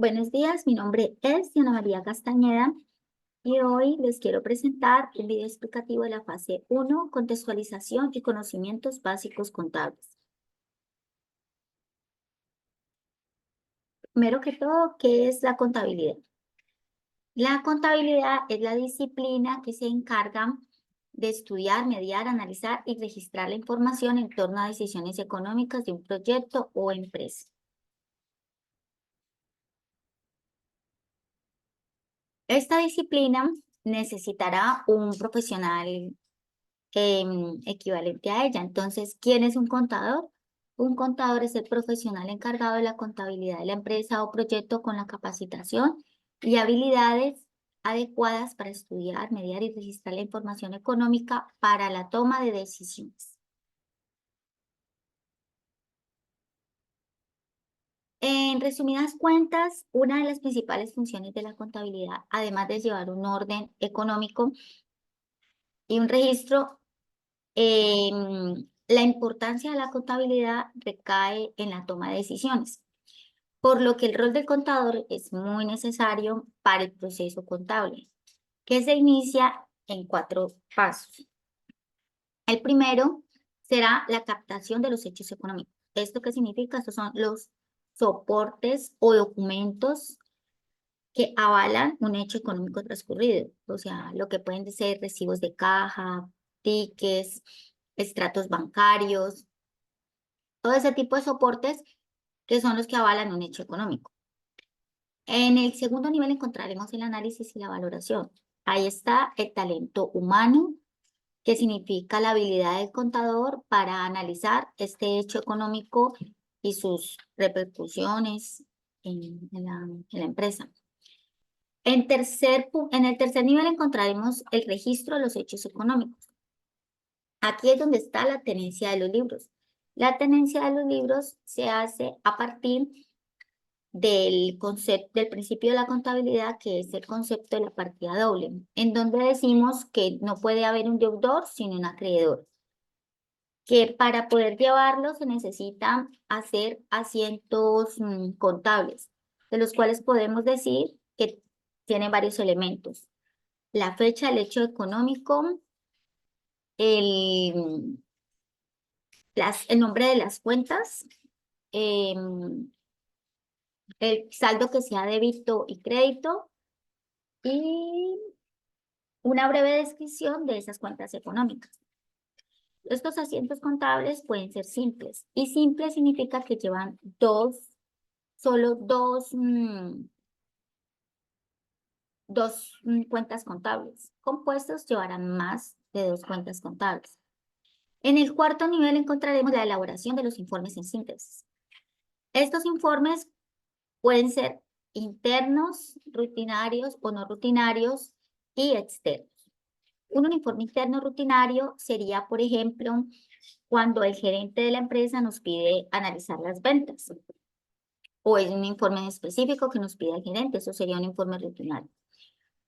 Buenos días, mi nombre es Diana María Castañeda y hoy les quiero presentar un video explicativo de la fase 1, contextualización y conocimientos básicos contables. Primero que todo, ¿qué es la contabilidad? La contabilidad es la disciplina que se encarga de estudiar, mediar, analizar y registrar la información en torno a decisiones económicas de un proyecto o empresa. Esta disciplina necesitará un profesional equivalente a ella. Entonces, ¿quién es un contador? Un contador es el profesional encargado de la contabilidad de la empresa o proyecto con la capacitación y habilidades adecuadas para estudiar, mediar y registrar la información económica para la toma de decisiones. En resumidas cuentas, una de las principales funciones de la contabilidad, además de llevar un orden económico y un registro, la importancia de la contabilidad recae en la toma de decisiones, por lo que el rol del contador es muy necesario para el proceso contable, que se inicia en 4 pasos. El primero será la captación de los hechos económicos. ¿Esto qué significa? Estos son los soportes o documentos que avalan un hecho económico transcurrido, o sea, lo que pueden ser recibos de caja, tickets, extractos bancarios, todo ese tipo de soportes que son los que avalan un hecho económico. En el segundo nivel encontraremos el análisis y la valoración. Ahí está el talento humano, que significa la habilidad del contador para analizar este hecho económico y sus repercusiones en la empresa. En el tercer nivel encontraremos el registro de los hechos económicos. Aquí es donde está la tenencia de los libros. La tenencia de los libros se hace a partir del principio de la contabilidad, que es el concepto de la partida doble, en donde decimos que no puede haber un deudor sin un acreedor, que para poder llevarlo se necesita hacer asientos contables, de los cuales podemos decir que tienen varios elementos: la fecha del hecho económico, el, el nombre de las cuentas, el saldo que sea débito y crédito y una breve descripción de esas cuentas económicas. Estos asientos contables pueden ser simples, y simple significa que llevan solo dos cuentas contables. Compuestos llevarán más de 2 cuentas contables. En el cuarto nivel encontraremos la elaboración de los informes en síntesis. Estos informes pueden ser internos, rutinarios o no rutinarios y externos. Un informe interno rutinario sería, por ejemplo, cuando el gerente de la empresa nos pide analizar las ventas, o es un informe específico que nos pide el gerente, eso sería un informe rutinario.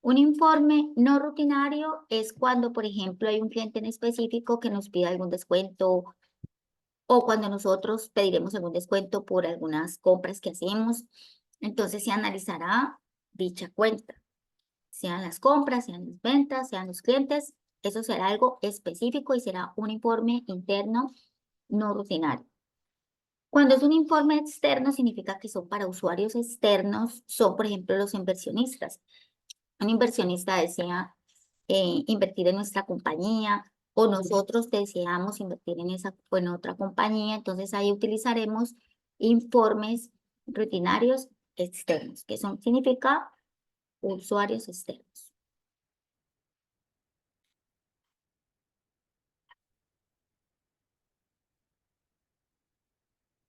Un informe no rutinario es cuando, por ejemplo, hay un cliente en específico que nos pide algún descuento, o cuando nosotros pediremos algún descuento por algunas compras que hacemos. Entonces se analizará dicha cuenta, sean las compras, sean las ventas, sean los clientes. Eso será algo específico y será un informe interno no rutinario. Cuando es un informe externo, significa que son para usuarios externos, son, por ejemplo, los inversionistas. Un inversionista desea invertir en nuestra compañía, o nosotros deseamos invertir en esa o en otra compañía, entonces ahí utilizaremos informes rutinarios externos, que significa usuarios externos.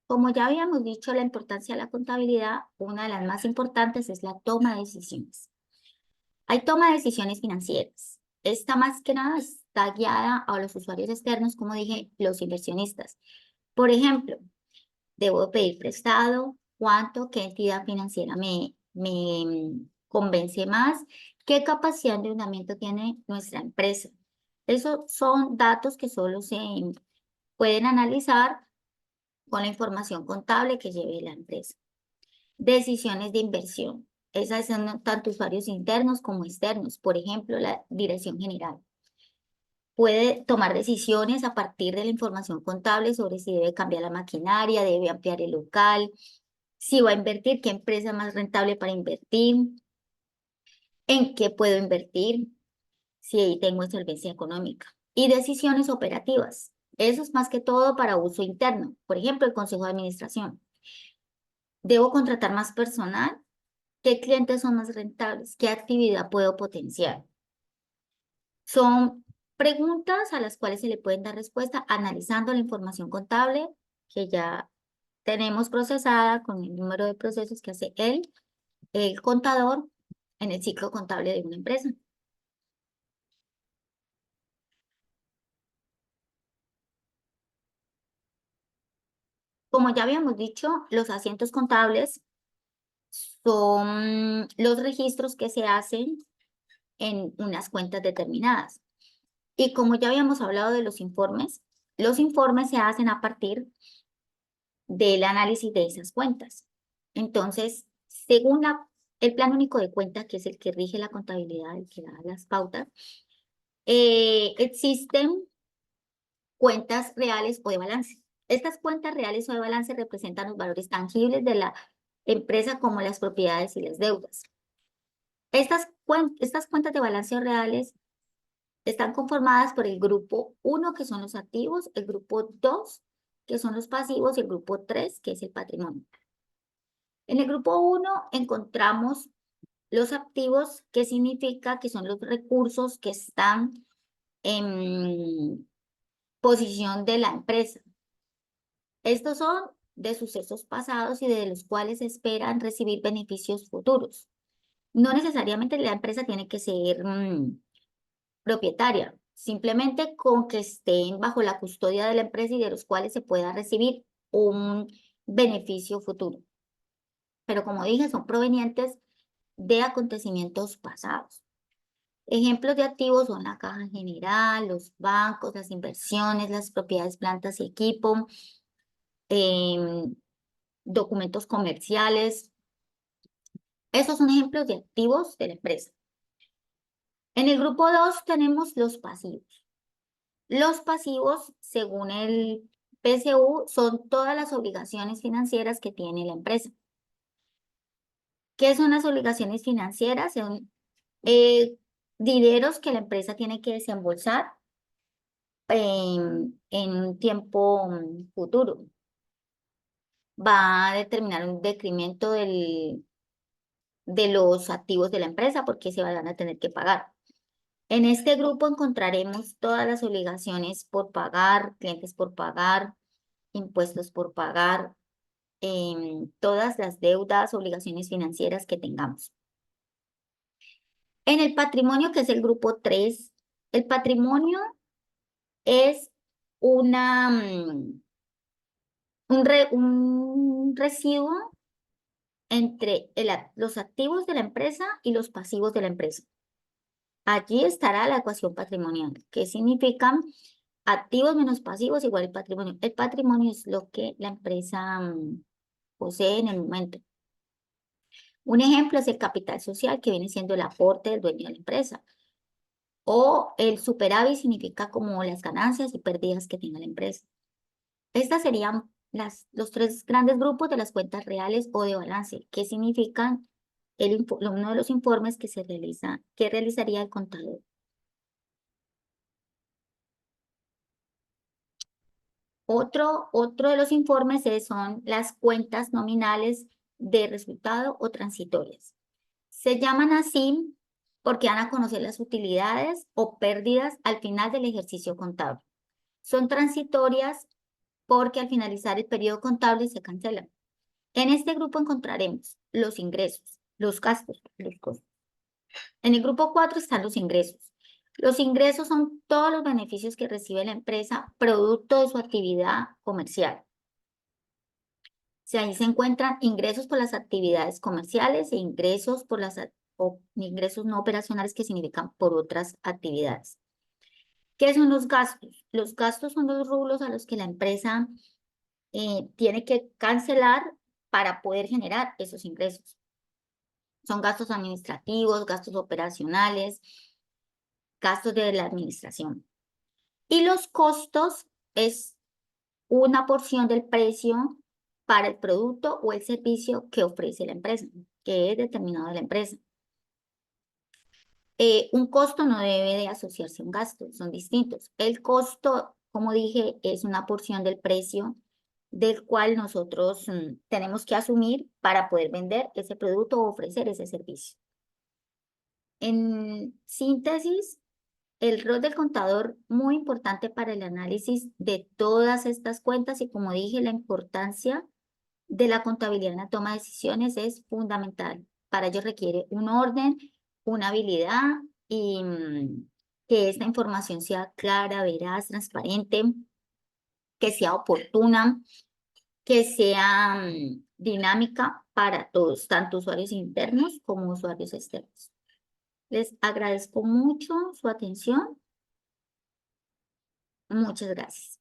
Como ya habíamos dicho, la importancia de la contabilidad, una de las más importantes es la toma de decisiones. Hay toma de decisiones financieras. Esta más que nada está guiada a los usuarios externos, como dije, los inversionistas. Por ejemplo, debo pedir prestado, cuánto, qué entidad financiera me convence más, qué capacidad de endeudamiento tiene nuestra empresa. Esos son datos que solo se pueden analizar con la información contable que lleve la empresa. Decisiones de inversión. Esas son tanto usuarios internos como externos. Por ejemplo, la dirección general puede tomar decisiones a partir de la información contable sobre si debe cambiar la maquinaria, debe ampliar el local, si va a invertir, qué empresa es más rentable para invertir, en qué puedo invertir, si ahí tengo solvencia económica. Y decisiones operativas. Eso es más que todo para uso interno. Por ejemplo, el consejo de administración. ¿Debo contratar más personal? ¿Qué clientes son más rentables? ¿Qué actividad puedo potenciar? Son preguntas a las cuales se le pueden dar respuesta analizando la información contable que ya tenemos procesada con el número de procesos que hace el contador en el ciclo contable de una empresa. Como ya habíamos dicho, los asientos contables son los registros que se hacen en unas cuentas determinadas. Y como ya habíamos hablado de los informes se hacen a partir del análisis de esas cuentas. Entonces, según el Plan Único de Cuenta, que es el que rige la contabilidad, el que da las pautas, existen cuentas reales o de balance. Estas cuentas reales o de balance representan los valores tangibles de la empresa como las propiedades y las deudas. Estas cuentas de balance reales están conformadas por el grupo 1, que son los activos, el grupo 2, que son los pasivos, y el grupo 3, que es el patrimonio. En el grupo 1 encontramos los activos, que significa que son los recursos que están en posición de la empresa. Estos son de sucesos pasados y de los cuales se esperan recibir beneficios futuros. No necesariamente la empresa tiene que ser propietaria, simplemente con que estén bajo la custodia de la empresa y de los cuales se pueda recibir un beneficio futuro. Pero como dije, son provenientes de acontecimientos pasados. Ejemplos de activos son la caja general, los bancos, las inversiones, las propiedades, plantas y equipo, documentos comerciales. Esos son ejemplos de activos de la empresa. En el grupo 2 tenemos los pasivos. Los pasivos, según el PCU, son todas las obligaciones financieras que tiene la empresa. ¿Qué son las obligaciones financieras? Son dineros que la empresa tiene que desembolsar en un tiempo futuro. Va a determinar un decremento de los activos de la empresa porque se van a tener que pagar. En este grupo encontraremos todas las obligaciones por pagar, clientes por pagar, impuestos por pagar, todas las deudas, obligaciones financieras que tengamos. En el patrimonio, que es el grupo 3, el patrimonio es un residuo entre los activos de la empresa y los pasivos de la empresa. Allí estará la ecuación patrimonial, que significan activos menos pasivos igual al patrimonio. El patrimonio es lo que la empresa posee en el momento. Un ejemplo es el capital social, que viene siendo el aporte del dueño de la empresa. O el superávit significa como las ganancias y pérdidas que tenga la empresa. Estas serían los tres grandes grupos de las cuentas reales o de balance, que significan uno de los informes que realizaría el contador. Otro de los informes son las cuentas nominales de resultado o transitorias. Se llaman así porque van a conocer las utilidades o pérdidas al final del ejercicio contable. Son transitorias porque al finalizar el periodo contable se cancelan. En este grupo encontraremos los ingresos, los gastos, los costos. En el grupo 4 están los ingresos. Los ingresos son todos los beneficios que recibe la empresa producto de su actividad comercial. Ahí se encuentran ingresos por las actividades comerciales e ingresos ingresos no operacionales, que significan por otras actividades. ¿Qué son los gastos? Los gastos son los rublos a los que la empresa tiene que cancelar para poder generar esos ingresos. Son gastos administrativos, gastos operacionales, gastos de la administración. Y los costos es una porción del precio para el producto o el servicio que ofrece la empresa, que es determinado de la empresa. Un costo no debe de asociarse a un gasto, son distintos. El costo, como dije, es una porción del precio del cual nosotros tenemos que asumir para poder vender ese producto o ofrecer ese servicio. En síntesis, el rol del contador muy importante para el análisis de todas estas cuentas y como dije, la importancia de la contabilidad en la toma de decisiones es fundamental. Para ello requiere un orden, una habilidad y que esta información sea clara, veraz, transparente, que sea oportuna, que sea dinámica para todos, tanto usuarios internos como usuarios externos. Les agradezco mucho su atención. Muchas gracias.